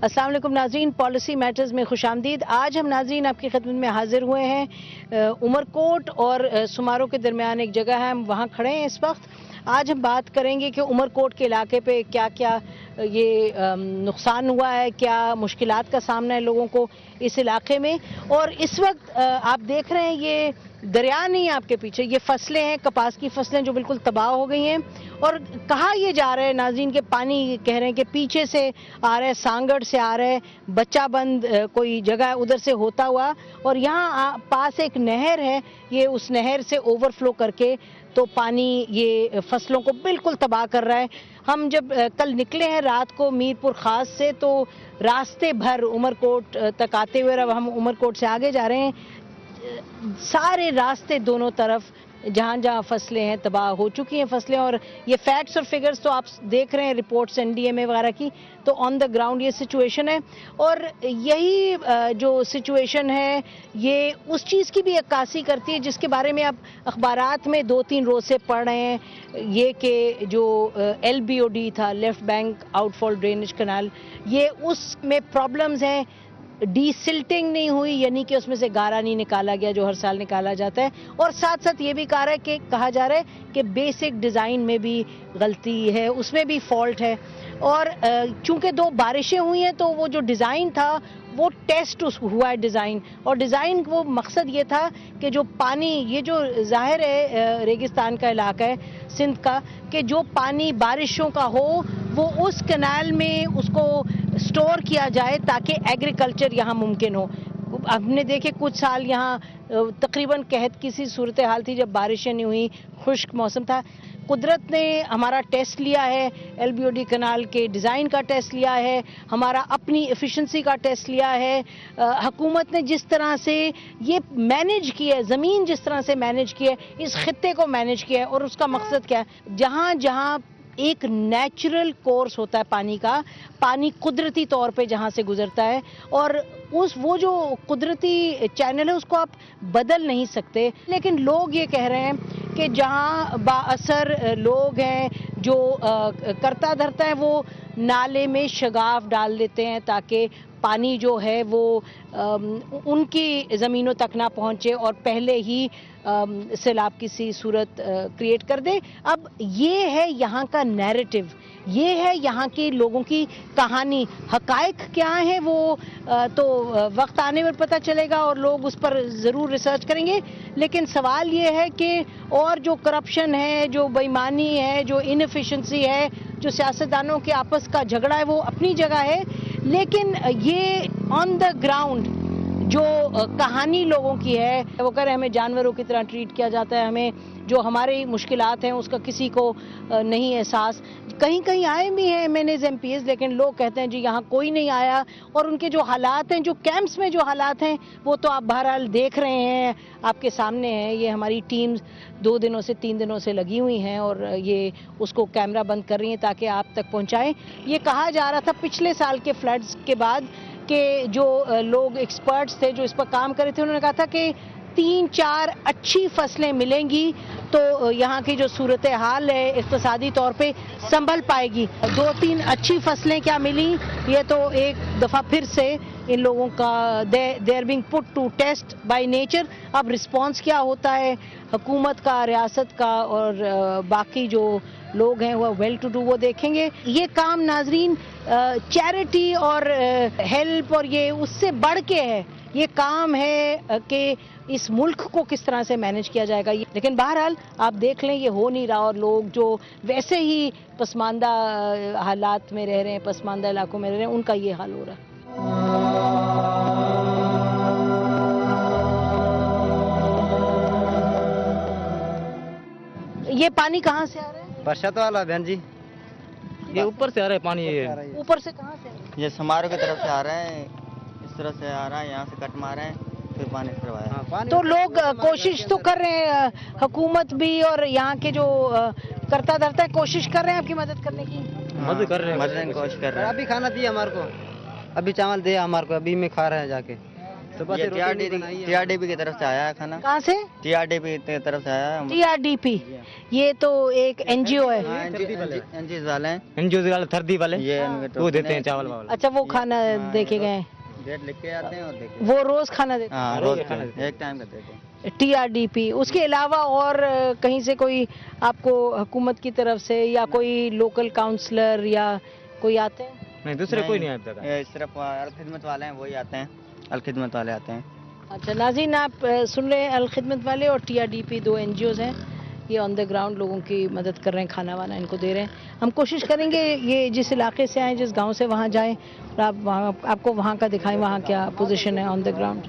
अस्सलाम वालेकुम नाज़रीन, पॉलिसी मैटर्स में खुशामदीद। आज हम नाज़रीन आपकी खिदमत में हाजिर हुए हैं। उमरकोट और सुमारो के दरमियान एक जगह है, हम वहाँ खड़े हैं इस वक्त। आज हम बात करेंगे कि उमरकोट के इलाके पे क्या क्या ये नुकसान हुआ है, क्या मुश्किलात का सामना है लोगों को इस इलाके में। और इस वक्त आप देख रहे हैं ये दरिया नहीं है आपके पीछे, ये फसलें हैं, कपास की फसलें जो बिल्कुल तबाह हो गई हैं। और कहा ये जा रहा है नाज़रीन के पानी कह रहे हैं कि पीछे से आ रहा है, सांगड़ से आ रहा है, बच्चा बंद कोई जगह है उधर से होता हुआ, और यहाँ पास एक नहर है, ये उस नहर से ओवरफ्लो करके तो पानी ये फसलों को बिल्कुल तबाह कर रहा है। हम जब कल निकले हैं रात को मीरपुर खास से, तो रास्ते भर उमरकोट तक आते हुए, अब हम उमरकोट से आगे जा रहे हैं, सारे रास्ते दोनों तरफ जहाँ जहाँ फसलें हैं तबाह हो चुकी हैं फसलें। और ये फैक्ट्स और फिगर्स तो आप देख रहे हैं, रिपोर्ट्स NDMA वगैरह की, तो ऑन द ग्राउंड ये सिचुएशन है। और यही जो सिचुएशन है ये उस चीज़ की भी अक्कासी करती है जिसके बारे में आप अखबारात में 2-3 रोज से पढ़ रहे हैं, ये कि जो LBOD था, left bank outfall drainage canal, ये उसमें प्रॉब्लम्स हैं, डीसिल्टिंग नहीं हुई, यानी कि उसमें से गारा नहीं निकाला गया जो हर साल निकाला जाता है। और साथ साथ ये भी कहा जा रहा है कि बेसिक डिज़ाइन में भी गलती है, उसमें भी फॉल्ट है। और चूंकि 2 बारिशें हुई हैं तो वो जो डिज़ाइन था वो टेस्ट हुआ है डिज़ाइन, और डिज़ाइन वो मकसद ये था कि जो पानी, ये जो ज़ाहिर है रेगिस्तान का इलाका है सिंध का, कि जो पानी बारिशों का हो वो उस कैनाल में उसको स्टोर किया जाए ताकि एग्रीकल्चर यहाँ मुमकिन हो। हमने देखे कुछ साल यहाँ तकरीबन कहत की सी सूरत हाल थी जब बारिशें नहीं हुई, खुश्क मौसम था। कुदरत ने हमारा टेस्ट लिया है, LBOD कनाल के डिज़ाइन का टेस्ट लिया है, हमारा अपनी एफिशिएंसी का टेस्ट लिया है। हुकूमत ने जिस तरह से ये मैनेज किया है, ज़मीन जिस तरह से मैनेज किया है, इस खित्ते को मैनेज किया है, और उसका मकसद क्या है, जहाँ जहाँ एक नेचुरल कोर्स होता है पानी का, पानी कुदरती तौर पे जहाँ से गुजरता है, और वो जो कुदरती चैनल है उसको आप बदल नहीं सकते। लेकिन लोग ये कह रहे हैं कि जहाँ बाअसर लोग हैं जो करता धरता है, वो नाले में शगाफ डाल देते हैं ताकि पानी जो है वो उनकी ज़मीनों तक ना पहुँचे और पहले ही सैलाब की सी सूरत क्रिएट कर दे। अब ये है यहाँ का नैरेटिव, ये है यहाँ के लोगों की कहानी। हकायक क्या है वो तो वक्त आने पर पता चलेगा और लोग उस पर ज़रूर रिसर्च करेंगे। लेकिन सवाल ये है कि और जो करप्शन है, जो बेईमानी है, जो इनएफिशिएंसी है, जो सियासतदानों के आपस का झगड़ा है, वो अपनी जगह है, लेकिन ये ऑन द ग्राउंड जो कहानी लोगों की है, वो कह रहे हैं हमें जानवरों की तरह ट्रीट किया जाता है, हमें जो हमारी मुश्किलात हैं उसका किसी को नहीं एहसास। कहीं कहीं आए भी हैं MNAs MPs, लेकिन लोग कहते हैं जी यहाँ कोई नहीं आया। और उनके जो हालात हैं, जो कैंप्स में जो हालात हैं, वो तो आप बहरहाल देख रहे हैं, आपके सामने हैं। ये हमारी टीम्स 2 दिनों से 3 दिनों से लगी हुई हैं और ये उसको कैमरा बंद कर रही हैं ताकि आप तक पहुँचाएँ। ये कहा जा रहा था पिछले साल के फ्लड्स के बाद कि जो लोग एक्सपर्ट्स थे जो इस पर काम कर रहे थे, उन्होंने कहा था कि 3-4 अच्छी फसलें मिलेंगी तो यहाँ की जो सूरत हाल है इक़्तिसादी तौर पे संभल पाएगी। 2-3 अच्छी फसलें क्या मिली, ये तो एक दफ़ा फिर से इन लोगों का they are being put to test by nature. अब रिस्पांस क्या होता है हुकूमत का, रियासत का और बाकी जो लोग हैं वो वेल टू डू, वो देखेंगे। ये काम नाजरीन चैरिटी और हेल्प और ये उससे बढ़ के है, ये काम है कि इस मुल्क को किस तरह से मैनेज किया जाएगा। लेकिन बहरहाल आप देख लें ये हो नहीं रहा, और लोग जो वैसे ही पसमानदा हालात में रह रहे हैं, पसमानदा इलाकों में रह रहे हैं, उनका ये हाल हो रहा है। ये पानी कहाँ से आ रहा है? बरसात वाला बहन जी, ये ऊपर से आ रहा है पानी। ये ऊपर से कहाँ से आ रहा है? ये समारोह की तरफ से आ रहा है, इस तरह से आ रहा है, यहाँ से कट मार रहे हैं, फिर पानी इस तरफ आया। तो लोग कोशिश तो कर रहे हैं, हुकूमत भी और यहाँ के जो करता धरता है कोशिश कर रहे हैं आपकी मदद करने की। मदद कर रहे हैं, मदद की कोशिश कर रहे हैं। अभी खाना दिया हमारे को, अभी चावल दिया हमारे को, अभी में खा रहे हैं जाके। सुबह से ये रोटी नहीं बनाई है। TRDP की तरफ से आया है खाना। कहाँ से? TRDP की तरफ से आया है। TRDP, ये तो एक NGO है। हाँ, NGOs वाले हैं। एनजीओ वाले थर्दी वाले ये इनके वो टोकन देते हैं है। चावल वावल। अच्छा, वो खाना हाँ, देके ये गए हैं। डेट लिख के आते हैं और देखे। वो रोज खाना देते हाँ, रोज रोज खाना देते हैं। एक टाइम का देते हैं। हैं। TRDP, उसके अलावा और कहीं से कोई आपको हुकूमत की तरफ से या कोई लोकल काउंसलर या कोई आते हैं? नहीं दूसरे कोई नहीं आता था। ये सिर्फ अल खिदमत वाले हैं, वही आते हैं। अल खिदमत वाले आते हैं। अच्छा नाज़रीन, आप सुन रहे हैं अल खिदमत वाले और TRDP, दो NGOs हैं। ये ऑन द ग्राउंड लोगों की मदद कर रहे हैं, खाना वाना इनको दे रहे हैं। हम कोशिश करेंगे ये जिस इलाके से आए, जिस गांव से, वहां जाएं और आप वहाँ आपको वहाँ का दिखाएं, वहाँ क्या पोजीशन है ऑन द ग्राउंड।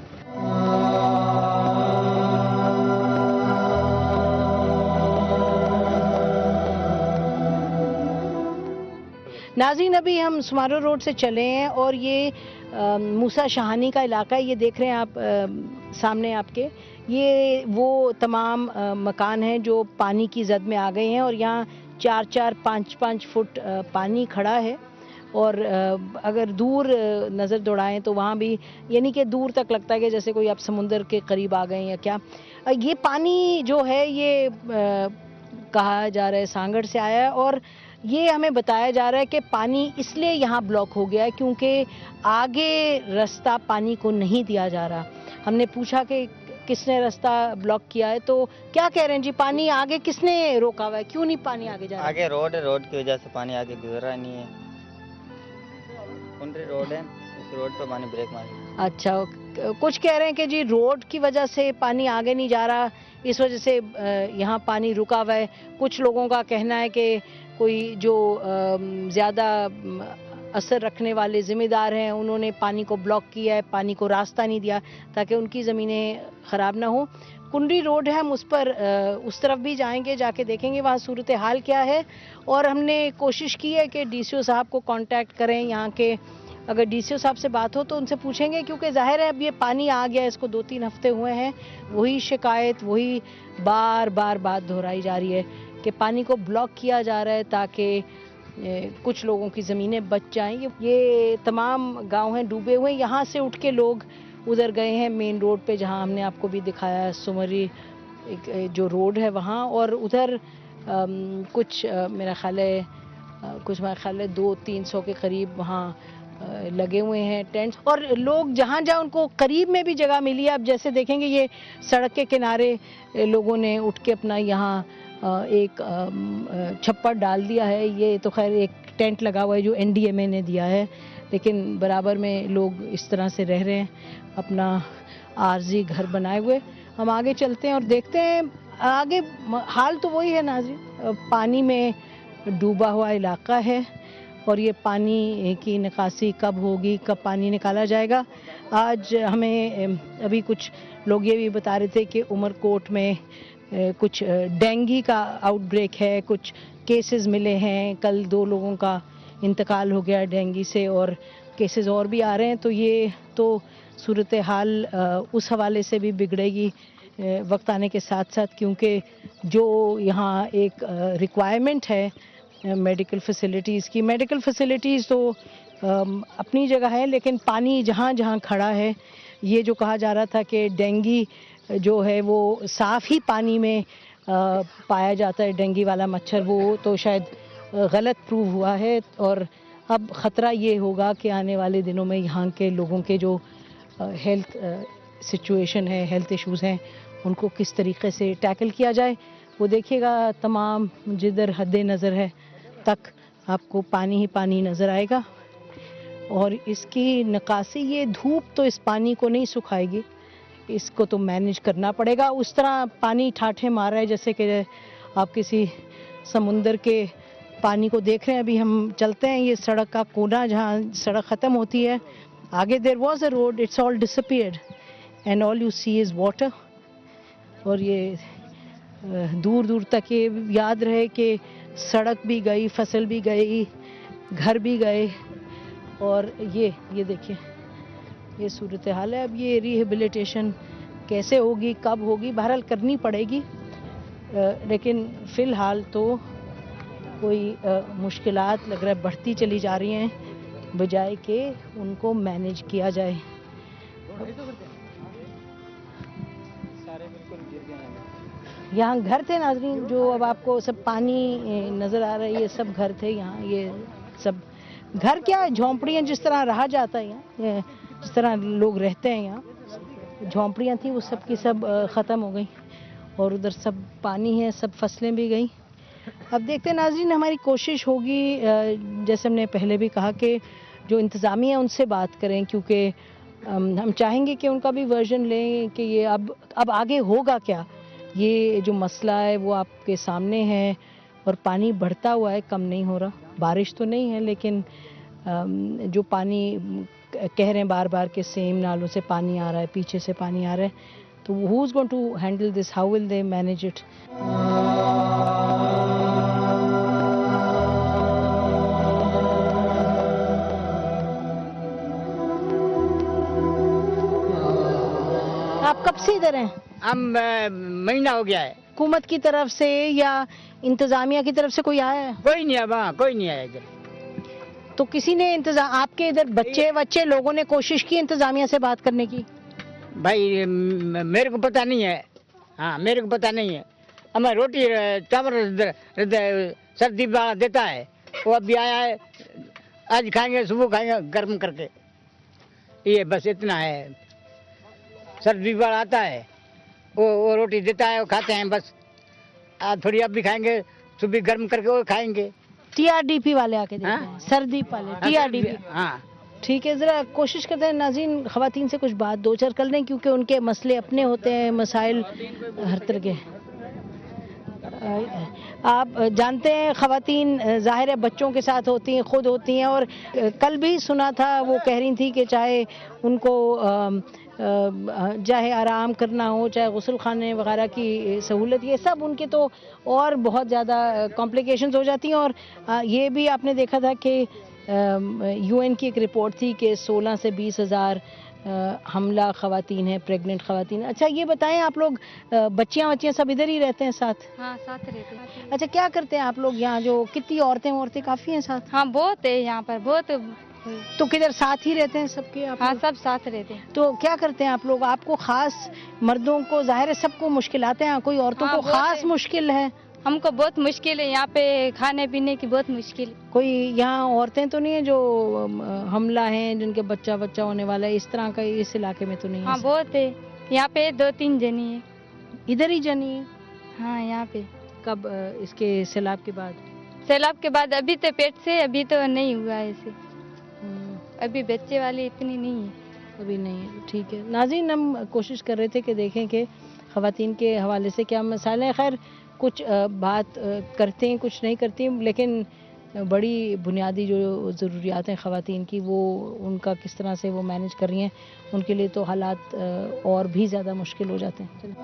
नाज़रीन, अभी हम सुमारो रोड से चले हैं और ये मूसा शाहानी का इलाका है। ये देख रहे हैं आप सामने आपके, ये वो तमाम मकान हैं जो पानी की जद में आ गए हैं और यहाँ 4-4, 5-5 फुट पानी खड़ा है। और अगर दूर नज़र दौड़ाएं तो वहाँ भी, यानी कि दूर तक लगता है कि जैसे कोई आप समुंदर के करीब आ गए हैं या क्या। ये पानी जो है ये कहा जा रहा है सांगड़ से आया है और ये हमें बताया जा रहा है कि पानी इसलिए यहाँ ब्लॉक हो गया है क्योंकि आगे रास्ता पानी को नहीं दिया जा रहा। हमने पूछा कि किसने रास्ता ब्लॉक किया है, तो क्या कह रहे हैं जी, पानी आगे किसने रोका हुआ है, क्यों नहीं पानी आगे जा रहा? आगे रोड है, रोड की वजह से पानी आगे गुजर रहा नहीं है। कुंडरी रोड है, इस रोड पर पानी ब्रेक मारी। अच्छा, कुछ कह रहे हैं कि जी रोड की वजह से पानी आगे नहीं जा रहा, इस वजह से यहाँ पानी रुका हुआ है। कुछ लोगों का कहना है कि कोई जो ज़्यादा असर रखने वाले ज़िम्मेदार हैं उन्होंने पानी को ब्लॉक किया है, पानी को रास्ता नहीं दिया ताकि उनकी ज़मीनें ख़राब ना हो। कुंडरी रोड है, हम उस पर उस तरफ भी जाएंगे, जाके देखेंगे वहाँ सूरत हाल क्या है। और हमने कोशिश की है कि DCO साहब को कांटेक्ट करें यहाँ के। अगर DCO साहब से बात हो तो उनसे पूछेंगे, क्योंकि जाहिर है अब ये पानी आ गया, इसको 2-3 हफ्ते हुए हैं, वही शिकायत, वही बार बार बात दोहराई जा रही है कि पानी को ब्लॉक किया जा रहा है ताकि कुछ लोगों की ज़मीनें बच जाएं। ये तमाम गांव हैं डूबे हुए, यहाँ से उठ के लोग उधर गए हैं मेन रोड पे, जहाँ हमने आपको भी दिखाया सुमरी एक जो रोड है वहाँ। और उधर कुछ मेरा ख्याल है 200-300 के करीब वहाँ लगे हुए हैं टेंट्स, और लोग जहाँ जहाँ उनको करीब में भी जगह मिली है। अब जैसे देखेंगे ये सड़क के किनारे लोगों ने उठ के अपना यहाँ एक छप्पर डाल दिया है। ये तो खैर एक टेंट लगा हुआ है जो NDMA ने दिया है, लेकिन बराबर में लोग इस तरह से रह रहे हैं, अपना आरजी घर बनाए हुए। हम आगे चलते हैं और देखते हैं आगे। हाल तो वही है नाज़रीन, पानी में डूबा हुआ इलाका है और ये पानी की निकासी कब होगी, कब पानी निकाला जाएगा। आज हमें अभी कुछ लोग ये भी बता रहे थे कि उमरकोट में कुछ डेंगू का आउटब्रेक है, कुछ केसेस मिले हैं। कल 2 लोगों का इंतकाल हो गया डेंगू से और केसेस और भी आ रहे हैं। तो ये तो सूरत हाल उस हवाले से भी बिगड़ेगी वक्त आने के साथ साथ, क्योंकि जो यहाँ एक रिक्वायरमेंट है मेडिकल फैसिलिटीज़ की, मेडिकल फैसिलिटीज़ तो अपनी जगह है, लेकिन पानी जहाँ जहाँ खड़ा है, ये जो कहा जा रहा था कि डेंगू जो है वो साफ़ ही पानी में पाया जाता है, डेंगू वाला मच्छर, वो तो शायद गलत प्रूव हुआ है। और अब ख़तरा ये होगा कि आने वाले दिनों में यहाँ के लोगों के जो हेल्थ सिचुएशन है, हेल्थ इश्यूज़ हैं, उनको किस तरीके से टैकल किया जाए। वो देखिएगा, तमाम जिधर हद नज़र है तक आपको पानी ही पानी नज़र आएगा। और इसकी निकासी, ये धूप तो इस पानी को नहीं सुखाएगी, इसको तो मैनेज करना पड़ेगा। उस तरह पानी ठाठे मार रहा है जैसे कि आप किसी समुंदर के पानी को देख रहे हैं। अभी हम चलते हैं, ये सड़क का कोना जहाँ सड़क ख़त्म होती है, आगे there was a road, it's all disappeared and all you see is water. और ये दूर दूर तक ये याद रहे कि सड़क भी गई, फसल भी गई, घर भी गए। और ये देखिए, ये सूरत हाल है। अब ये रिहेबिलिटेशन कैसे होगी, कब होगी, बहरहाल करनी पड़ेगी, लेकिन फ़िलहाल तो कोई मुश्किलात लग रहा है बढ़ती चली जा रही हैं बजाय कि उनको मैनेज किया जाए। यहाँ घर थे नाज़रीन, जो अब आपको सब पानी नज़र आ रहा है, ये सब घर थे यहाँ। ये सब घर क्या है, झोंपड़ियाँ जिस तरह रहा जाता है यहाँ, जिस तरह लोग रहते हैं यहाँ, झोंपड़ियाँ थी वो सब की सब ख़त्म हो गई और उधर सब पानी है, सब फसलें भी गई। अब देखते हैं नाज़रीन, हमारी कोशिश होगी जैसे हमने पहले भी कहा कि जो इंतज़ामिया है उनसे बात करें, क्योंकि हम चाहेंगे कि उनका भी वर्जन लें कि ये अब आगे होगा क्या। ये जो मसला है वो आपके सामने है और पानी बढ़ता हुआ है, कम नहीं हो रहा। बारिश तो नहीं है लेकिन जो पानी कह रहे हैं बार बार के सेम नालों से पानी आ रहा है, पीछे से पानी आ रहा है, तो who is going to handle this, how will they manage it. आप कब से इधर हैं? अब महीना हो गया है। हुकूमत की तरफ से या इंतजामिया की तरफ से कोई आया है? कोई नहीं है वहाँ, कोई नहीं आया इधर। तो किसी ने इंतजाम, आपके इधर बच्चे लोगों ने कोशिश की इंतजामिया से बात करने की? भाई मेरे को पता नहीं है। हाँ, मेरे को पता नहीं है। हमें रोटी चावल सर्दी वाला देता है, वो अभी आया है, आज खाएंगे, सुबह खाएंगे गर्म करके, ये बस इतना है। सर्दी वाला आता है, वो रोटी देता है, वो खाते हैं बस। आज थोड़ी अब भी खाएंगे, सुबह गर्म करके वो खाएंगे। टीआरडीपी वाले आके देते हैं, सर्दी वाले टीआरडीपी। हाँ ठीक है, ज़रा कोशिश करते हैं नाज़रीन ख़वातीन से कुछ बात दो चार कर लें, क्योंकि उनके मसले अपने होते हैं, मसाइल हर तरह के। आप जानते हैं ख़वातीन ज़ाहिर है बच्चों के साथ होती हैं, खुद होती हैं, और कल भी सुना था वो कह रही थी कि चाहे उनको चाहे आराम करना हो, चाहे गुस्ल खाने वगैरह की सहूलत, ये सब उनके तो और बहुत ज़्यादा कॉम्प्लिकेशंस हो जाती हैं। और ये भी आपने देखा था कि यूएन की एक रिपोर्ट थी कि 16 से 20 हज़ार हमला ख़वातीन हैं, प्रेग्नेंट ख़वातीन। अच्छा ये बताएं, आप लोग बच्चियाँ सब इधर ही रहते हैं साथ? हाँ, साथ रहते हैं। अच्छा, क्या करते हैं आप लोग यहाँ? जो कितनी औरतें काफ़ी हैं साथ? हाँ, बहुत है यहाँ पर, बहुत। तो किधर साथ ही रहते हैं सबके आप? हाँ, लोग? सब साथ रहते हैं। तो क्या करते हैं आप लोग? आपको खास, मर्दों को ज़ाहिर है सबको मुश्किल आते हैं, कोई औरतों हाँ, को खास मुश्किल है? हमको बहुत मुश्किल है यहाँ पे, खाने पीने की बहुत मुश्किल। कोई यहाँ औरतें तो नहीं है जो हमला हैं, जिनके बच्चा होने वाला है, इस तरह का इस इलाके में तो नहीं है? हाँ, बहुत है यहाँ पे, 2-3 जनी है। इधर ही जनी है? हाँ, यहाँ पे। कब? इसके सैलाब के बाद? सैलाब के बाद अभी तो पेट से, अभी तो नहीं हुआ ऐसे, अभी बच्चे वाली इतनी नहीं है, अभी नहीं है। ठीक है नाज़रीन, हम कोशिश कर रहे थे कि देखें कि ख़वातीन के हवाले से क्या मसाइल हैं। खैर कुछ बात करते हैं, कुछ नहीं करती, लेकिन बड़ी बुनियादी जो ज़रूरियात हैं ख़वातीन की, वो उनका किस तरह से वो मैनेज कर रही हैं, उनके लिए तो हालात और भी ज़्यादा मुश्किल हो जाते हैं।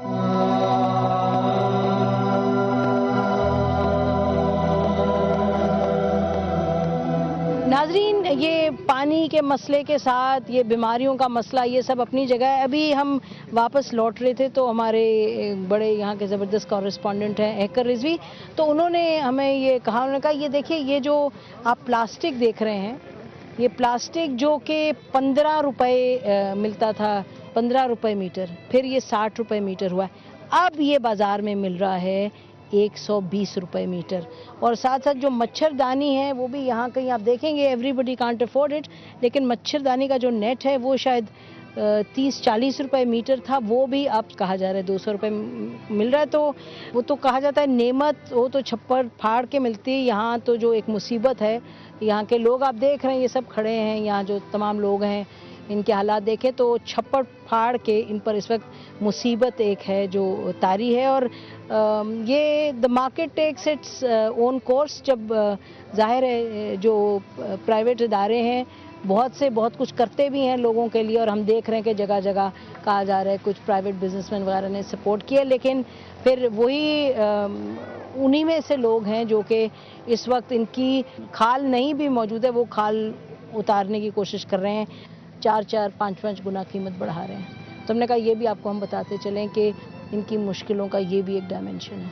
नाज़रीन, ये पानी के मसले के साथ ये बीमारियों का मसला, ये सब अपनी जगह है। अभी हम वापस लौट रहे थे तो हमारे बड़े यहाँ के ज़बरदस्त कॉरेस्पॉन्डेंट हैं हैकर रिजवी, तो उन्होंने हमें ये कहा, उन्होंने कहा ये देखिए, ये जो आप प्लास्टिक देख रहे हैं, ये प्लास्टिक जो कि 15 रुपये मिलता था, 15 रुपये मीटर, फिर ये 60 रुपये मीटर हुआ है, अब ये बाज़ार में मिल रहा है 120 रुपये मीटर। और साथ साथ जो मच्छरदानी है वो भी यहाँ कहीं आप देखेंगे, एवरीबडी कांट अफोर्ड इट, लेकिन मच्छरदानी का जो नेट है वो शायद 30-40 रुपये मीटर था, वो भी अब कहा जा रहा है 200 रुपये मिल रहा है। तो वो तो कहा जाता है नेमत, वो तो छप्पर फाड़ के मिलती है, यहाँ तो जो एक मुसीबत है। यहाँ के लोग आप देख रहे हैं, ये सब खड़े हैं यहाँ, जो तमाम लोग हैं, इनके हालात देखें तो छप्पर फाड़ के इन पर इस वक्त मुसीबत एक है जो तारी है। और ये the market takes its own course. जब जाहिर है जो प्राइवेट इदारे हैं बहुत कुछ करते भी हैं लोगों के लिए, और हम देख रहे हैं कि जगह जगह कहा जा रहा है कुछ प्राइवेट बिजनेसमैन वगैरह ने सपोर्ट किया, लेकिन फिर वही उन्हीं में से लोग हैं जो कि इस वक्त इनकी खाल नहीं भी मौजूद है, वो खाल उतारने की कोशिश कर रहे हैं, 4-4, 5-5 गुना कीमत बढ़ा रहे हैं। तो हमने कहा ये भी आपको हम बताते चलें कि इनकी मुश्किलों का ये भी एक डायमेंशन है।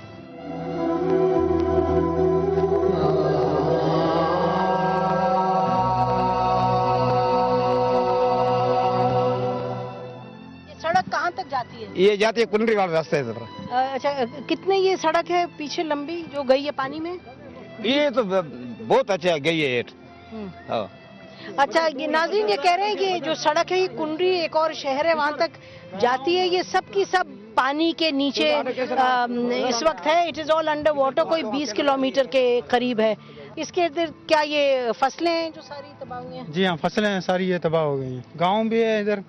ये सड़क कहाँ तक जाती जाती है? ये जाती है कुंडरी वाले रास्ते से। अच्छा, कितने ये सड़क है पीछे लंबी जो गई है पानी में? ये तो बहुत अच्छा गई है ये। हम्म। हाँ। अच्छा, ये नाज़रीन ये कह रहे हैं कि जो सड़क है ये कुंडरी एक और शहर है वहाँ तक जाती है, ये सब की सब पानी के नीचे इस वक्त है। It is all under water, कोई 20 किलोमीटर के करीब है। इसके इधर क्या ये फसलें हैं जो सारी तबाह हुई हैं? जी हाँ, फसलें सारी ये तबाह हो गई हैं। गांव भी है इधर,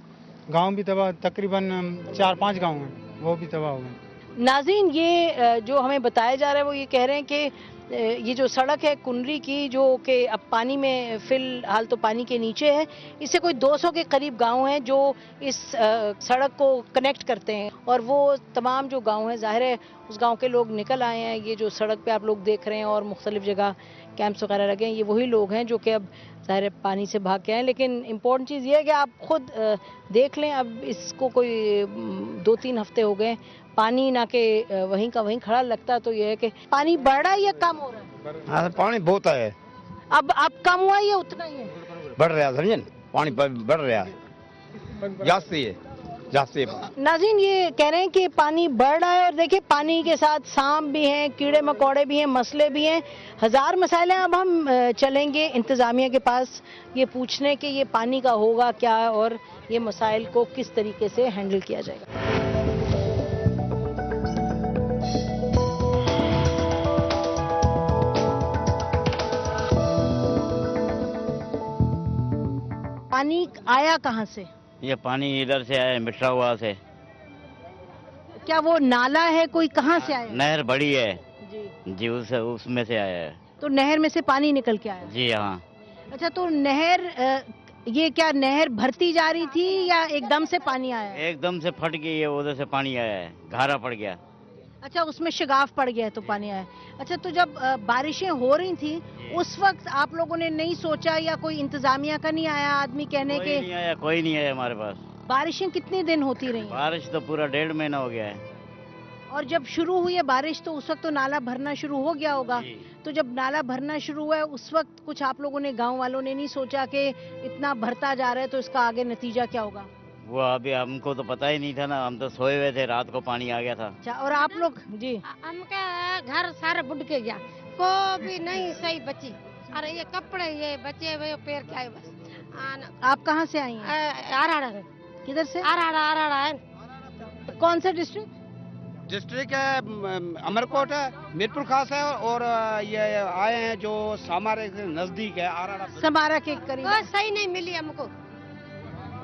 गांव भी तबाह, तकरीबन 4-5 गांव हैं, वो भी तबाह हो गए। नाज़रीन ये जो हमें बताया जा रहा है वो ये कह रहे हैं कि ये जो सड़क है कुंडरी की जो कि अब पानी में फिलहाल तो पानी के नीचे है, इससे कोई 200 के करीब गांव हैं जो इस सड़क को कनेक्ट करते हैं और वो तमाम जो गांव हैं ज़ाहिर है उस गांव के लोग निकल आए हैं। ये जो सड़क पे आप लोग देख रहे हैं और मुख्तलिफ जगह कैंप्स वगैरह लगे हैं, ये वही लोग हैं जो कि अब ज़ाहिर है पानी से भाग के आए। लेकिन इम्पोर्टेंट चीज़ ये है कि आप खुद देख लें, अब इसको कोई 2-3 हफ्ते हो गए पानी ना के वहीं का वहीं खड़ा लगता, तो ये है कि पानी बढ़ रहा है या कम हो रहा है? हाँ, पानी बहुत है। अब कम हुआ या उतना ही है? बढ़ रहा है, समझे ना, पानी बढ़ रहा है, जास्ती है, जास्ती है। नाज़रीन ये कह रहे हैं कि पानी बढ़ रहा है और देखिए पानी के साथ सांप भी हैं, कीड़े मकोड़े भी हैं, मसले भी हैं, हजार मसाइल हैं। अब हम चलेंगे इंतज़ामिया के पास ये पूछने कि ये पानी का होगा क्या और ये मसाइल को किस तरीके से हैंडल किया जाएगा। पानी आया कहाँ से? ये पानी इधर से आया, मिठा हुआ से। क्या वो नाला है कोई, कहाँ से आया? नहर बड़ी है जी। जी, उसमें से आया है। तो नहर में से पानी निकल के आया? जी हाँ। अच्छा, तो नहर ये क्या नहर भरती जा रही थी या एकदम से पानी आया? एकदम से फट गई है, उधर से पानी आया है, घारा पड़ गया। अच्छा, उसमें शगाफ पड़ गया है तो पानी आया। अच्छा, तो जब बारिशें हो रही थी उस वक्त आप लोगों ने नहीं सोचा या कोई इंतजामिया का नहीं आया आदमी कहने के? कोई नहीं आया हमारे पास। बारिशें कितने दिन होती रही? बारिश तो पूरा 1.5 महीना हो गया है। और जब शुरू हुई है बारिश तो उस वक्त तो नाला भरना शुरू हो गया होगा। जी। तो जब नाला भरना शुरू हुआ है उस वक्त कुछ आप लोगों ने, गांव वालों ने नहीं सोचा कि इतना भरता जा रहा है तो इसका आगे नतीजा क्या होगा? वो अभी हमको तो पता ही नहीं था ना, हम तो सोए हुए थे, रात को पानी आ गया था। अच्छा, और आप लोग? जी। हमका घर सारा बुड़ के गया, को भी नहीं सही बची। अरे ये कपड़े ये बचे हुए पैर क्या है बस। आप कहाँ से आई हैं? आराड़ा। किधर से? आराड़ा है। कौन सा डिस्ट्रिक्ट? डिस्ट्रिक्ट है अमरकोट है, मीरपुर खास है, और ये आए हैं जो सामारे के नजदीक है, आराड़ा। समारा के करीब। कोई सही नहीं मिली हमको,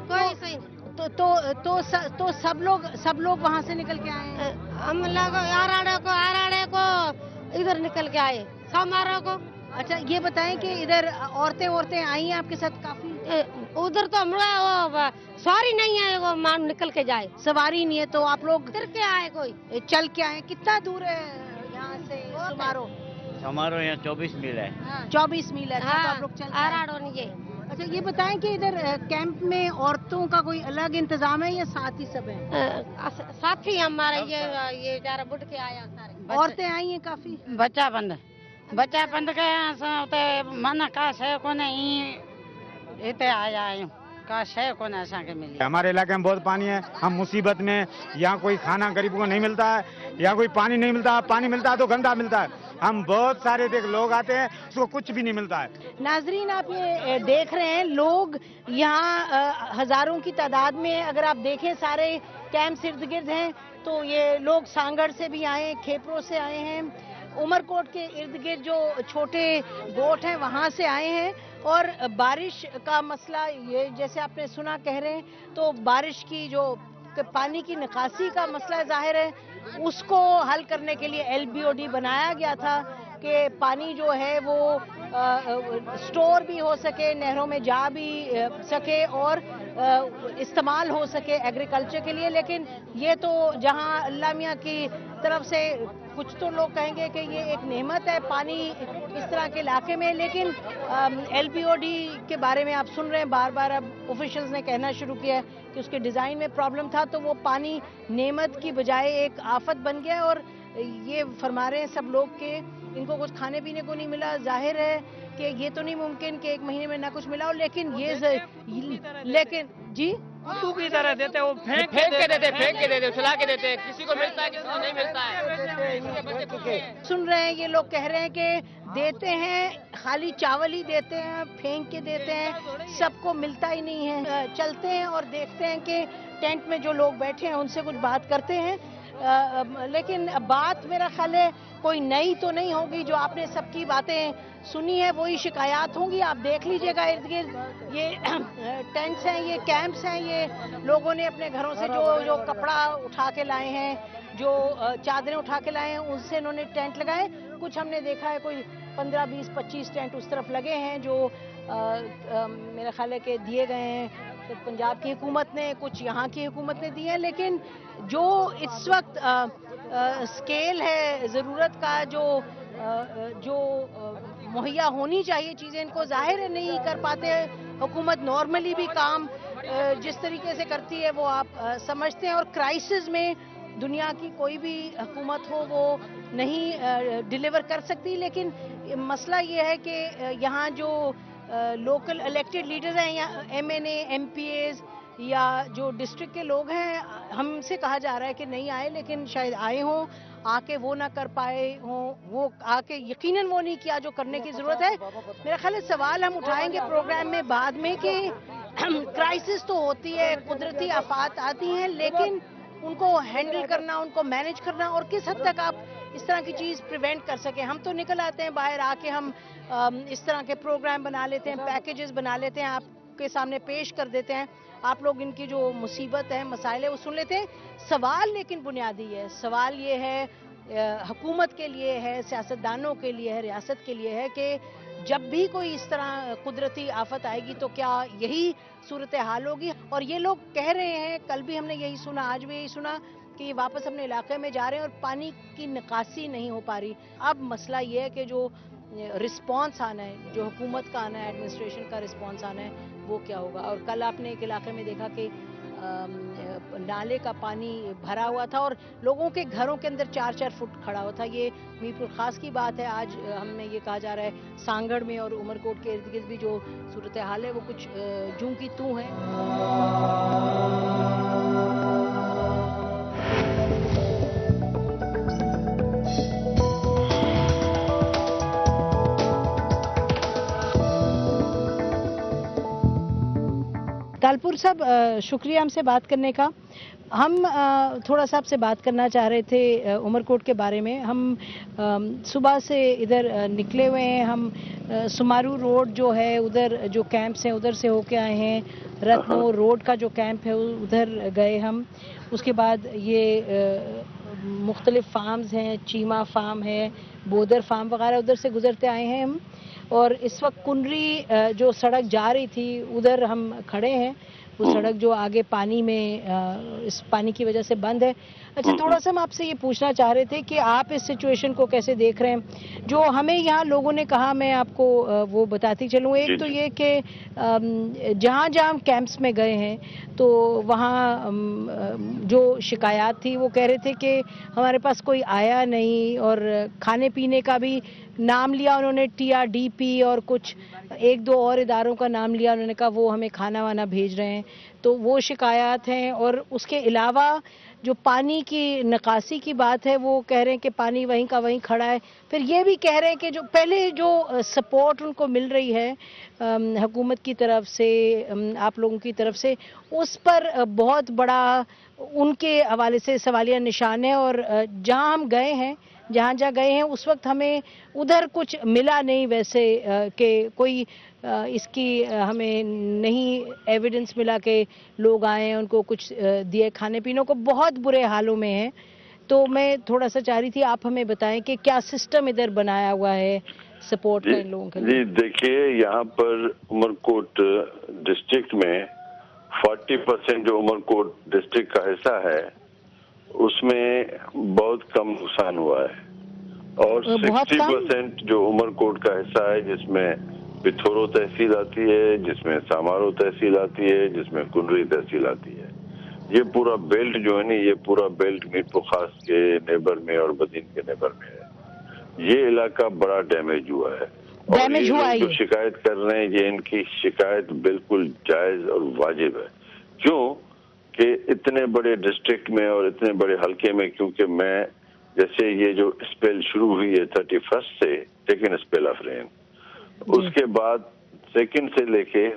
कोई सही नहीं। तो सब लोग वहाँ से निकल के आए हैं? हम लोग आराड़े को इधर निकल के आए, सामारा को। अच्छा, ये बताएं कि इधर औरतें आई हैं आपके साथ काफी? उधर तो हमारा वो सवारी नहीं है, वो मान निकल के जाए। सवारी नहीं है तो आप लोग उतर के आए, कोई चल के आए? कितना दूर है यहाँ से समारो? हमारे यहाँ 24 मील है। 24 मील है। अच्छा, तो आप लोग चल के आए। आराड़ो नहीं है। अच्छा, ये बताएं कि इधर कैंप में औरतों का कोई अलग इंतजाम है या साथ ही सब है? साथी हमारे ये जारा बुढ़ के आया सारे। औरतें आई हैं काफी? बच्चा बंद के मन का से को नहीं इते आया आयूं का से को ना असा के मिली। हमारे इलाके में बहुत पानी है, हम मुसीबत में, यहाँ कोई खाना गरीबों को नहीं मिलता है, यहाँ कोई पानी नहीं मिलता, पानी मिलता है तो गंदा मिलता है। हम बहुत सारे लोग आते हैं, उसको कुछ भी नहीं मिलता है। नाजरीन आप ये देख रहे हैं, लोग यहाँ हजारों की तादाद में, अगर आप देखें सारे कैंप इर्द गिर्द हैं तो ये लोग सांगड़ से भी आए, खेपरों से आए हैं, उमरकोट के इर्द गिर्द जो छोटे गोट हैं वहाँ से आए हैं। और बारिश का मसला ये जैसे आपने सुना कह रहे हैं, तो बारिश की जो पानी की निकासी का मसला जाहिर है उसको हल करने के लिए LBOD बनाया गया था कि पानी जो है वो स्टोर भी हो सके, नहरों में जा भी सके और इस्तेमाल हो सके एग्रीकल्चर के लिए। लेकिन ये तो जहां अल्लाह मियां की तरफ से, कुछ तो लोग कहेंगे कि ये एक नेमत है पानी इस तरह के इलाके में, लेकिन LBOD के बारे में आप सुन रहे हैं बार बार, अब ऑफिशियल्स ने कहना शुरू किया है कि उसके डिज़ाइन में प्रॉब्लम था, तो वो पानी नेमत की बजाय एक आफत बन गया। और ये फरमा रहे हैं सब लोग कि इनको कुछ खाने पीने को नहीं मिला। जाहिर है कि ये तो नहीं मुमकिन कि 1 महीने में ना कुछ मिला हो, लेकिन ये लेकिन जी फुद्दू की तरह देते हैं, वो फेंक के देते, उछला के देते, किसी को मिलता है, किसी को नहीं मिलता है। सुन रहे हैं, ये लोग कह रहे हैं कि देते हैं, खाली चावल ही देते हैं, फेंक के देते हैं, सबको मिलता ही नहीं है। चलते हैं और देखते हैं कि टेंट में जो लोग बैठे हैं उनसे कुछ बात करते हैं, लेकिन बात मेरा ख्याल है कोई नई तो नहीं होगी। जो आपने सबकी बातें सुनी है वही शिकायत होंगी। आप देख लीजिएगा इर्द गिर्द ये टेंट्स हैं, ये कैंप्स हैं, ये लोगों ने अपने घरों से जो कपड़ा उठा के लाए हैं, जो चादरें उठा के लाए हैं, उनसे इन्होंने टेंट लगाए। कुछ हमने देखा है कोई 15, 20, 25 टेंट उस तरफ लगे हैं जो मेरा ख्याल है कि दिए गए हैं तो पंजाब की हुकूमत ने, कुछ यहाँ की हुकूमत ने दिए हैं। लेकिन जो इस वक्त स्केल है ज़रूरत का, जो मुहैया होनी चाहिए चीज़ें, इनको ज़ाहिर है नहीं कर पाते। हुकूमत नॉर्मली भी काम जिस तरीके से करती है वो आप समझते हैं, और क्राइसिस में दुनिया की कोई भी हुकूमत हो वो नहीं डिलीवर कर सकती। लेकिन मसला ये है कि यहाँ जो लोकल इलेक्टेड लीडर्स हैं या MNA, MPAs या जो डिस्ट्रिक्ट के लोग हैं, हमसे कहा जा रहा है कि नहीं आए, लेकिन शायद आए हों, आके वो ना कर पाए हों, वो आके यकीनन वो नहीं किया जो करने की ज़रूरत है। मेरा ख्याल है सवाल हम उठाएंगे प्रोग्राम में बाद में कि क्राइसिस तो होती है, कुदरती आफात आती हैं, लेकिन उनको हैंडल करना, उनको मैनेज करना, और किस हद तक आप इस तरह की चीज़ प्रिवेंट कर सकें। हम तो निकल आते हैं बाहर, आके हम इस तरह के प्रोग्राम बना लेते हैं, पैकेजेस बना लेते हैं, आपके सामने पेश कर देते हैं, आप लोग इनकी जो मुसीबत है, मसाइल है, वो सुन लेते हैं। सवाल लेकिन बुनियादी है, सवाल ये है हुकूमत के लिए है, सियासतदानों के लिए है, रियासत के लिए है कि जब भी कोई इस तरह कुदरती आफत आएगी तो क्या यही सूरत हाल होगी। और ये लोग कह रहे हैं, कल भी हमने यही सुना, आज भी यही सुना कि ये वापस अपने इलाके में जा रहे हैं और पानी की निकासी नहीं हो पा रही। अब मसला ये है कि जो रिस्पांस आना है, जो हुकूमत का आना है, एडमिनिस्ट्रेशन का रिस्पांस आना है, वो क्या होगा। और कल आपने एक इलाके में देखा कि नाले का पानी भरा हुआ था और लोगों के घरों के अंदर 4-4 फुट खड़ा हुआ था। ये मीरपुर खास की बात है। आज हमें ये कहा जा रहा है सांगड़ में और उमरकोट के इर्द गिर्द भी जो सूरत हाल है वो कुछ जूं की तू है। कालपुर साहब, शुक्रिया हमसे बात करने का। हम थोड़ा सा आपसे बात करना चाह रहे थे उमरकोट के बारे में। हम सुबह से इधर निकले हुए हैं। हम सुमारू रोड जो है, उधर जो कैंप्स हैं उधर से होके आए हैं। रत्नो रोड का जो कैंप है उधर गए हम। उसके बाद ये मुख्तलिफ फार्म्स हैं, चीमा फार्म है, बोदर फार्म वगैरह, उधर से गुजरते आए हैं हम। और इस वक्त कुंडरी जो सड़क जा रही थी उधर हम खड़े हैं। वो सड़क जो आगे पानी में इस पानी की वजह से बंद है। अच्छा, थोड़ा सा हम आपसे ये पूछना चाह रहे थे कि आप इस सिचुएशन को कैसे देख रहे हैं। जो हमें यहाँ लोगों ने कहा, मैं आपको वो बताती चलूँ। एक तो ये कि जहाँ जहाँ हम कैंप्स में गए हैं तो वहाँ जो शिकायत थी वो कह रहे थे कि हमारे पास कोई आया नहीं, और खाने पीने का भी नाम लिया उन्होंने, TRDP और कुछ 1-2 और इदारों का नाम लिया। उन्होंने कहा वो हमें खाना वाना भेज रहे हैं, तो वो शिकायत हैं। और उसके अलावा जो पानी की निकासी की बात है वो कह रहे हैं कि पानी वहीं का वहीं खड़ा है। फिर ये भी कह रहे हैं कि जो पहले जो सपोर्ट उनको मिल रही है हुकूमत की तरफ से, आप लोगों की तरफ से, उस पर बहुत बड़ा उनके हवाले से सवालिया निशान है। और जहां हम गए हैं, जहाँ जहाँ गए हैं, उस वक्त हमें उधर कुछ मिला नहीं वैसे कि कोई इसकी हमें नहीं एविडेंस मिला कि लोग आए हैं उनको कुछ दिए खाने पीने को। बहुत बुरे हालों में है। तो मैं थोड़ा सा चाह रही थी आप हमें बताएं कि क्या सिस्टम इधर बनाया हुआ है सपोर्ट का इन लोगों के लिए। जी देखिए, यहाँ पर उमरकोट डिस्ट्रिक्ट में 40% जो उमरकोट डिस्ट्रिक्ट का हिस्सा है उसमें बहुत कम नुकसान हुआ है, और 60% जो उमरकोट का हिस्सा है जिसमें पिथौरो तहसील आती है, जिसमें सामारो तहसील आती है, जिसमें कुंडरी तहसील आती है, ये पूरा बेल्ट जो है ना, ये पूरा बेल्ट मीरपुर खास के नेबर में और बदीन के नेबर में है। ये इलाका बड़ा डैमेज हुआ है। और ये जो शिकायत कर रहे हैं, ये इनकी शिकायत बिल्कुल जायज और वाजिब है। क्यों कि इतने बड़े डिस्ट्रिक्ट में और इतने बड़े हलके में, क्योंकि मैं जैसे ये जो स्पेल शुरू हुई है 31 से, सेकेंड स्पेल ऑफ रेन, उसके बाद सेकेंड से लेके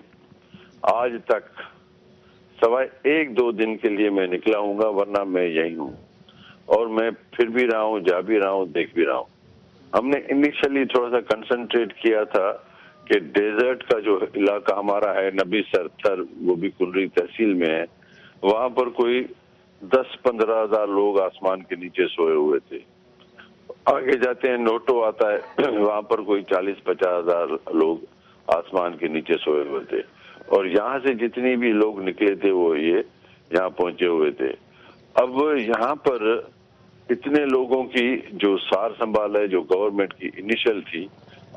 आज तक सवाए 1-2 दिन के लिए मैं निकला हूँगा, वरना मैं यही हूँ और मैं फिर भी रहा हूँ, जा भी रहा हूँ, देख भी रहा हूँ। हमने इनिशियली थोड़ा सा कंसंट्रेट किया था कि डेजर्ट का जो इलाका हमारा है, नबी सरथर, वो भी कुनरी तहसील में है, वहां पर कोई 10-15 हजार लोग आसमान के नीचे सोए हुए थे। आगे जाते हैं नोटो आता है, वहां पर कोई 40-50 हजार लोग आसमान के नीचे सोए हुए थे। और यहाँ से जितनी भी लोग निकले थे वो ये यहाँ पहुंचे हुए थे। अब यहाँ पर इतने लोगों की जो सार संभाल है, जो गवर्नमेंट की इनिशियल थी,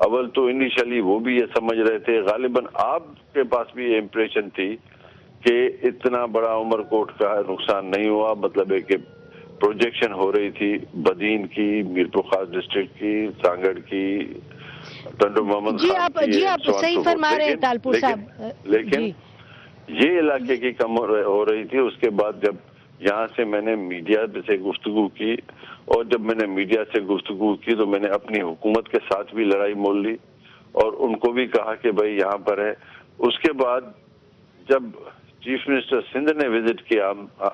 अव्वल तो इनिशियली वो भी ये समझ रहे थे, गालिबन आपके पास भी ये इम्प्रेशन थी कि इतना बड़ा उमरकोट का नुकसान नहीं हुआ, मतलब है कि प्रोजेक्शन हो रही थी बदीन की, मीरपुर खास डिस्ट्रिक्ट की, सांगड़ की, टंडो मोहम्मद जी आप सही फरमा रहे हैं तालपुर साहब। लेकिन ये इलाके की कम हो रही थी। उसके बाद जब यहाँ से मैंने मीडिया से गुफ्तगू की, और जब मैंने मीडिया से गुफ्तगू की तो मैंने अपनी हुकूमत के साथ भी लड़ाई मोल ली और उनको भी कहा कि भाई यहाँ पर है। उसके बाद जब चीफ मिनिस्टर सिंध ने विजिट किया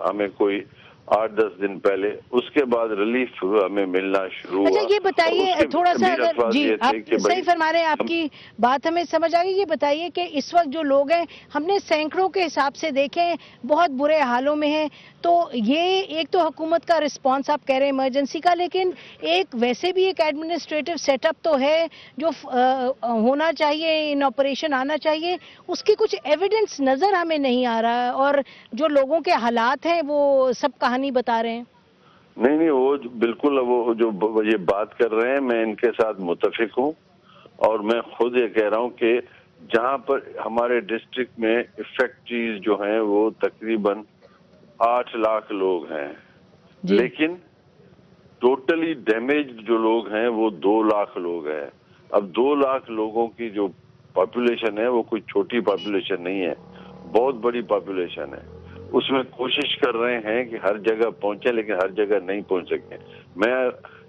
हमें कोई 8-10 दिन पहले, उसके बाद रिलीफ हमें मिलना शुरू हुआ। अच्छा ये बताइए थोड़ा सा, अगर जी आप सही फरमा रहे हैं, आपकी बात हमें समझ आ गई। ये बताइए कि इस वक्त जो लोग हैं, हमने सैकड़ों के हिसाब से देखे हैं, बहुत बुरे हालों में हैं। तो ये एक तो हुकूमत का रिस्पांस आप कह रहे हैं इमरजेंसी का, लेकिन एक वैसे भी एक एडमिनिस्ट्रेटिव सेटअप तो है जो होना चाहिए, इन ऑपरेशन आना चाहिए, उसकी कुछ एविडेंस नजर हमें नहीं आ रहा है। और जो लोगों के हालात हैं वो सब कहानी बता रहे हैं। नहीं, वो बिल्कुल वो जो ये बात कर रहे हैं, मैं इनके साथ मुत्तफिक हूँ। और मैं खुद ये कह रहा हूँ कि जहाँ पर हमारे डिस्ट्रिक्ट में इफेक्टीज जो हैं वो तकरीबन 8 लाख लोग हैं, लेकिन टोटली डैमेज्ड जो लोग हैं वो 2 लाख लोग हैं। अब 2 लाख लोगों की जो पॉपुलेशन है वो कोई छोटी पॉपुलेशन नहीं है, बहुत बड़ी पॉपुलेशन है। उसमें कोशिश कर रहे हैं कि हर जगह पहुंचे, लेकिन हर जगह नहीं पहुंच सके। मैं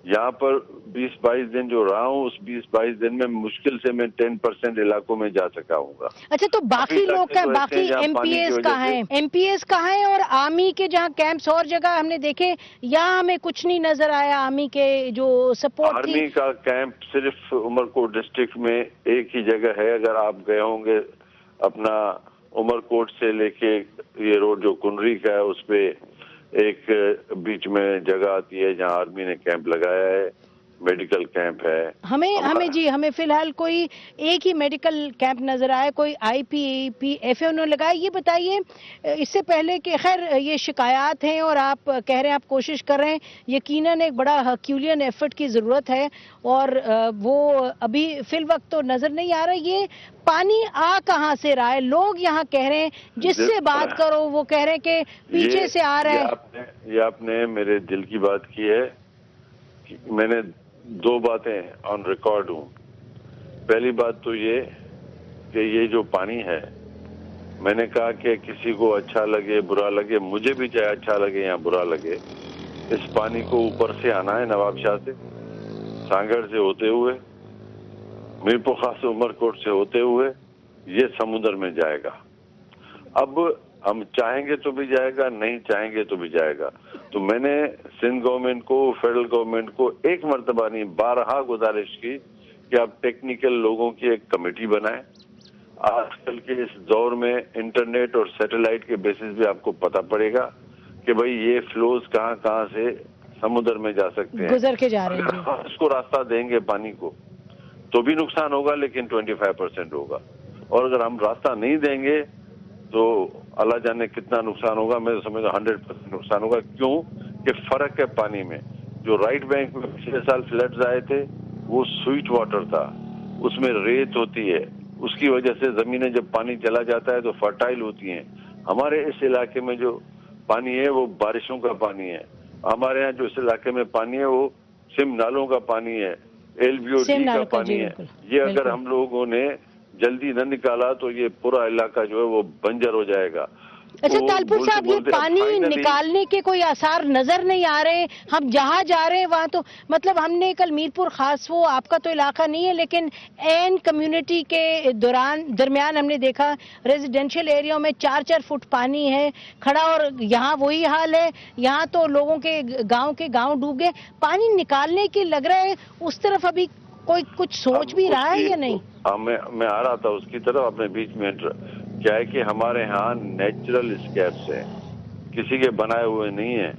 यहाँ पर 20-22 दिन जो रहा हूँ, उस 20-22 दिन में मुश्किल से मैं 10% इलाकों में जा सका हूँ। अच्छा, तो बाकी लोग का, बाकी एमपीएस कहाँ हैं? एमपीएस कहाँ हैं? और आर्मी के जहाँ कैंप्स और जगह हमने देखे, यहाँ हमें कुछ नहीं नजर आया। आर्मी के जो सपोर्ट थी, आर्मी का कैंप सिर्फ उमरकोट डिस्ट्रिक्ट में एक ही जगह है। अगर आप गए होंगे अपना उमरकोट से लेके ये रोड जो कुनरी का है, उस पे एक बीच में जगह आती है जहाँ आर्मी ने कैंप लगाया है, मेडिकल कैंप है। हमें फिलहाल कोई एक ही मेडिकल कैंप नजर आया, कोई IPAF उन्होंने लगाया। ये बताइए, इससे पहले कि खैर ये शिकायत हैं और आप कह रहे हैं आप कोशिश कर रहे हैं, यकीनन एक बड़ा हर्क्यूलियन एफर्ट की जरूरत है और वो अभी फिल वक्त तो नजर नहीं आ रहा। ये पानी आ कहाँ से रहा है? लोग यहाँ कह रहे हैं, जिससे बात करो वो कह रहे हैं कि पीछे से आ रहा है। ये आपने मेरे दिल की बात की है। मैंने 2 बातें ऑन रिकॉर्ड हूँ। पहली बात तो ये कि ये जो पानी है, मैंने कहा कि किसी को अच्छा लगे बुरा लगे, मुझे भी चाहे अच्छा लगे या बुरा लगे, इस पानी को ऊपर से आना है, नवाबशाह से, सांगड़ से होते हुए, मीरपुर खास उमरकोट से होते हुए ये समुद्र में जाएगा। अब हम चाहेंगे तो भी जाएगा, नहीं चाहेंगे तो भी जाएगा। तो मैंने सिंध गवर्नमेंट को, फेडरल गवर्नमेंट को एक मर्तबा नहीं 12 गुजारिश की कि आप टेक्निकल लोगों की एक कमेटी बनाएं। आजकल के इस दौर में इंटरनेट और सैटेलाइट के बेसिस पे आपको पता पड़ेगा कि भाई ये फ्लोज कहाँ से समुद्र में जा सकते हैं, गुजर के जा रहे हैं। उसको रास्ता देंगे पानी को तो भी नुकसान होगा, लेकिन 25% होगा। और अगर हम रास्ता नहीं देंगे तो अल्लाह जाने कितना नुकसान होगा। मैं तो समझता 100% नुकसान होगा। क्यों कि फर्क है पानी में। जो राइट बैंक में पिछले साल फ्लड्स आए थे वो स्वीट वाटर था, उसमें रेत होती है, उसकी वजह से जमीनें जब पानी चला जाता है तो फर्टाइल होती हैं। हमारे इस इलाके में जो पानी है वो बारिशों का पानी है। हमारे यहाँ जो इस इलाके में पानी है वो सिम नालों का पानी है, LBOD का पानी है। ये अगर हम लोगों ने जल्दी न निकाला तो ये पूरा इलाका जो है वो बंजर हो जाएगा। अच्छा वो तालपुर बोलते साहब, ये बोलते अब पानी finally- निकालने के कोई आसार नजर नहीं आ रहे। हम जहाँ जा रहे हैं वहाँ तो मतलब हमने कल मीरपुर खास, वो आपका तो इलाका नहीं है, लेकिन एन कम्युनिटी के दरमियान हमने देखा रेजिडेंशियल एरिया में 4-4 फुट पानी है खड़ा, और यहाँ वही हाल है। यहाँ तो लोगों के गांव डूब गए। पानी निकालने की लग रहा है उस तरफ अभी कोई कुछ सोच भी रहा है या नहीं? हाँ, मैं आ रहा था उसकी तरफ, अपने बीच में क्या है कि हमारे यहाँ नेचुरल स्केप्स हैं, किसी के बनाए हुए नहीं है,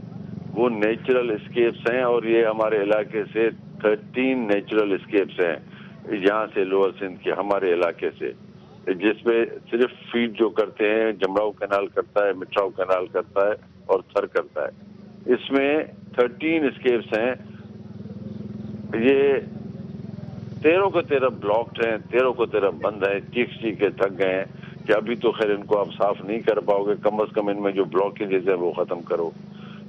वो नेचुरल स्केप्स हैं। और ये हमारे इलाके से 13 नेचुरल स्केप्स हैं, यहाँ से लोअर सिंध के हमारे इलाके से, जिसमें सिर्फ फीड जो करते हैं, जमराव कैनाल करता है, मिठराव कैनाल करता है और थर करता है। इसमें 13 स्केप्स हैं। ये 13 को 13 ब्लॉक्ड हैं, 13 को 13 बंद हैं। चीख के थक गए हैं कि अभी तो खैर इनको आप साफ नहीं कर पाओगे, कम अज कम इनमें जो ब्लॉकेजेस है वो खत्म करो।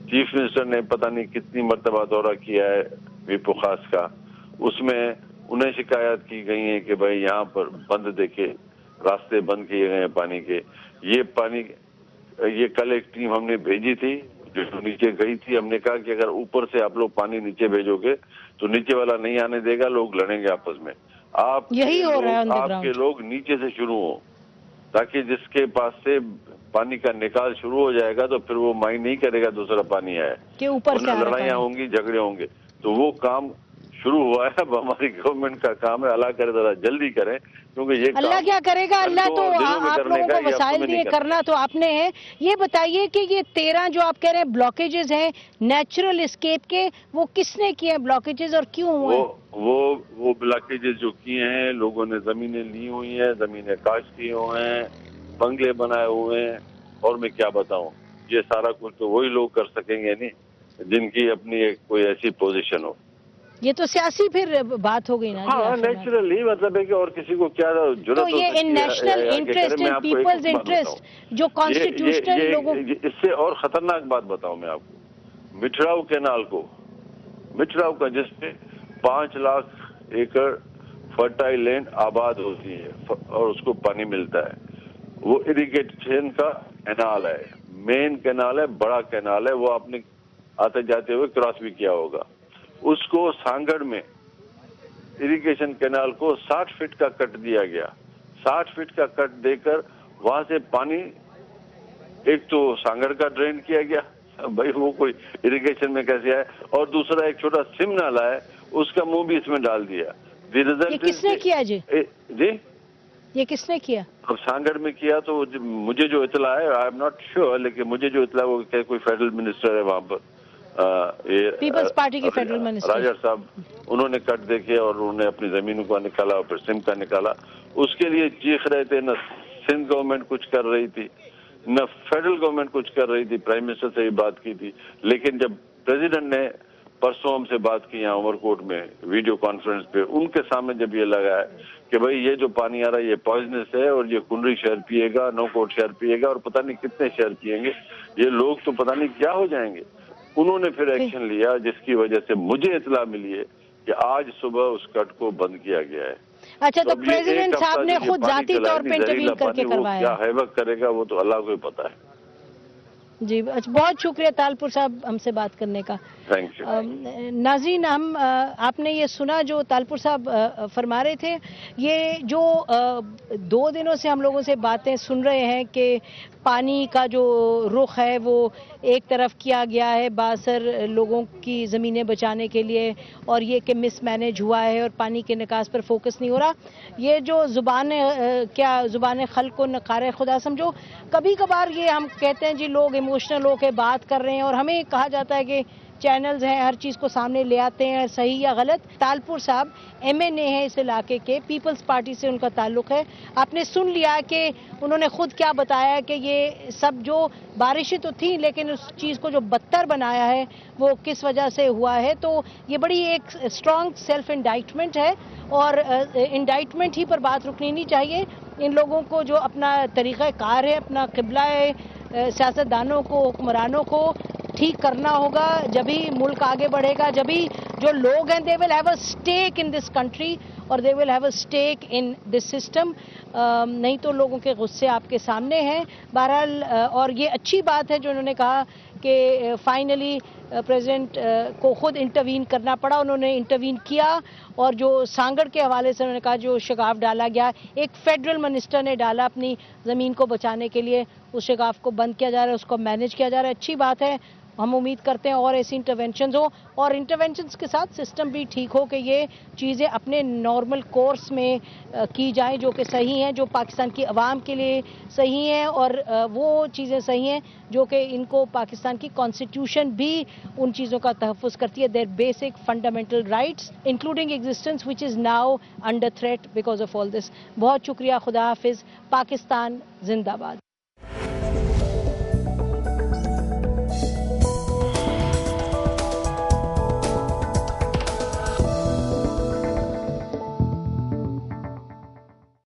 चीफ मिनिस्टर ने पता नहीं कितनी मर्तबा दौरा किया है मीरपुर खास का, उसमें उन्हें शिकायत की गई है कि भाई यहाँ पर बंद देखे, रास्ते बंद किए गए हैं पानी के। ये कल एक टीम हमने भेजी थी जो नीचे गई थी। हमने कहा कि अगर ऊपर से आप लोग पानी नीचे भेजोगे तो नीचे वाला नहीं आने देगा, लोग लड़ेंगे आपस में। आप यही हो रहा है आपके लोग नीचे से शुरू हो, ताकि जिसके पास से पानी का निकाल शुरू हो जाएगा तो फिर वो माइंड नहीं करेगा दूसरा पानी आए कि ऊपर से लड़ाइयाँ होंगी, झगड़े होंगे। तो वो काम शुरू हुआ है। अब हमारी गवर्नमेंट का काम है, अल्लाह करे जरा जल्दी करें, क्योंकि ये अल्लाह क्या करेगा, अल्लाह तो आप लोगों को वसाइल दिए, करना तो आपने है। ये बताइए कि ये 13 जो आप कह रहे हैं ब्लॉकेजेस हैं नेचुरल स्केप के, वो किसने किए हैं ब्लॉकेजेस और क्यों हुए? वो ब्लॉकेजेस जो किए हैं, लोगों ने जमीनें ली हुई हैं, जमीनें काश्त किए हुए हैं, बंगले बनाए हुए हैं, और मैं क्या बताऊं, ये सारा कुछ तो वही लोग कर सकेंगे नहीं जिनकी अपनी एक कोई ऐसी पोजीशन हो। ये तो सियासी फिर बात हो गई ना। हाँ, नेचुरली मतलब है कि और किसी को क्या जरूरत तो ये in national interest, in people's interest, जो कॉन्स्टिट्यूशनल लोगों, इससे और खतरनाक बात बताऊं मैं आपको, मिठराव कैनाल को, मिठराव का जिसपे 5 लाख एकड़ फर्टाइल लैंड आबाद होती है और उसको पानी मिलता है, वो इरिगेशन का कैनाल है, मेन कैनाल है, बड़ा कैनाल है, वो आपने आते जाते हुए क्रॉस भी किया होगा। उसको सांगड़ में इरिगेशन कैनाल को 60 फीट का कट दिया गया। 60 फीट का कट देकर वहां से पानी एक तो सांगड़ का ड्रेन किया गया, भाई वो कोई इरिगेशन में कैसे आए, और दूसरा एक छोटा सिम नाला है उसका मुंह भी इसमें डाल दिया। ये किसने किया जी? ये किसने किया? अब सांगड़ में किया तो मुझे जो इतला है, आई एम नॉट श्योर, लेकिन मुझे जो इतला है वो कोई फेडरल मिनिस्टर है वहां पर, ये पीपल्स पार्टी के फेडरल मिनिस्टर राजा साहब, उन्होंने कट देखे और उन्होंने अपनी जमीनों का निकाला और फिर सिम का निकाला। उसके लिए चीख रहे थे, न सिंध गवर्नमेंट कुछ कर रही थी, न फेडरल गवर्नमेंट कुछ कर रही थी, प्राइम मिनिस्टर से ही बात की थी। लेकिन जब प्रेसिडेंट ने परसों हमसे बात की यहाँ उमरकोट में वीडियो कॉन्फ्रेंस पे, उनके सामने जब ये लगा है कि भाई ये जो पानी आ रहा है ये पॉइजनस है और ये कुंडरी शहर पिएगा, नौकोट शहर पिएगा और पता नहीं कितने शहर पिएंगे, ये लोग तो पता नहीं क्या हो जाएंगे। उन्होंने फिर एक्शन लिया, जिसकी वजह से मुझे इतला मिली है कि आज सुबह उस कट को बंद किया गया है। अच्छा, तो प्रेसिडेंट साहब ने खुद जाती तौर पे इंटरवीन करके करवाया, क्या हैवक करेगा वो तो अल्लाह को ही पता है। जी, बहुत शुक्रिया तालपुर साहब हमसे बात करने का। Thank you. नाज़रीन, हम आपने ये सुना जो तालपुर साहब फरमा रहे थे, ये जो 2 दिनों से हम लोगों से बातें सुन रहे हैं कि पानी का जो रुख है वो एक तरफ किया गया है बासर लोगों की ज़मीनें बचाने के लिए, और ये कि मिसमैनेज हुआ है और पानी के निकास पर फोकस नहीं हो रहा। ये जो ज़ुबान खल्क़ को नकार खुदा समझो, कभी कभार ये हम कहते हैं जी लोग इमोशनल होकर बात कर रहे हैं और हमें कहा जाता है कि चैनल्स हैं हर चीज़ को सामने ले आते हैं, सही या गलत। तालपुर साहब MNA है इस इलाके के, पीपल्स पार्टी से उनका ताल्लुक है। आपने सुन लिया कि उन्होंने खुद क्या बताया कि ये सब जो बारिशें तो थी लेकिन उस चीज़ को जो बदतर बनाया है वो किस वजह से हुआ है। तो ये बड़ी एक स्ट्रॉन्ग सेल्फ इंडाइटमेंट है और इंडाइटमेंट ही पर बात रुकनी नहीं चाहिए। इन लोगों को जो अपना तरीक़ा कार है, अपना क़िबला है, सियासतदानों को, हुक्मरानों को ठीक करना होगा, जब ही मुल्क आगे बढ़ेगा, जब ही जो लोग हैं they will have a stake in this country और they will have a stake in this system. नहीं तो लोगों के गुस्से आपके सामने हैं। बहरहाल और ये अच्छी बात है जो उन्होंने कहा कि फाइनली प्रेसिडेंट को खुद इंटरवीन करना पड़ा, उन्होंने इंटरवीन किया। और जो सांगड़ के हवाले से उन्होंने कहा जो शिगाफ डाला गया, एक फेडरल मिनिस्टर ने डाला अपनी ज़मीन को बचाने के लिए, उस शिगाफ को बंद किया जा रहा है, उसको मैनेज किया जा रहा है। अच्छी बात है। हम उम्मीद करते हैं और ऐसी इंटरवेंशंस हो और इंटरवेंशंस के साथ सिस्टम भी ठीक हो कि ये चीज़ें अपने नॉर्मल कोर्स में की जाएं जो कि सही हैं, जो पाकिस्तान की आवाम के लिए सही हैं और वो चीज़ें सही हैं जो कि इनको पाकिस्तान की कॉन्स्टिट्यूशन भी उन चीज़ों का तहफ़्फ़ुज़ करती है। Their basic fundamental rights including existence which is now under threat because of all this. बहुत शुक्रिया। खुदा हाफिज़। पाकिस्तान जिंदाबाद।